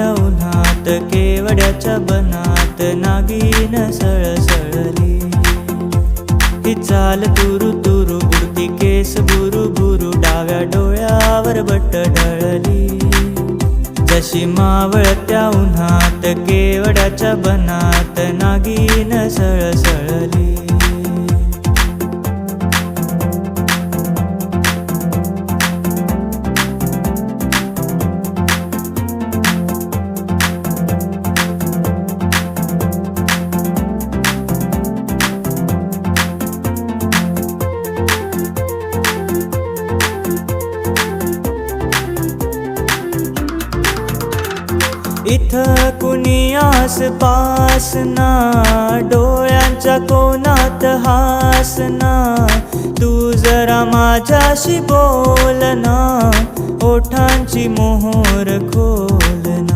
त्या उन्हात केवड्याच्या बनात नागिन सळसळली। ही चाल तुरु तुरु उडती केस बुरु बुरु डाव्या डोळ्यावर बट ढळली। जशी मावळत्या उन्हात केवड्याच्या बनात नागिन सळसळली। इथं कुणी आसपासना, डोळ्यांच्या कोनात हासना। तू जरा माझ्याशी बोलना, ओठांची मोहोर खोलना।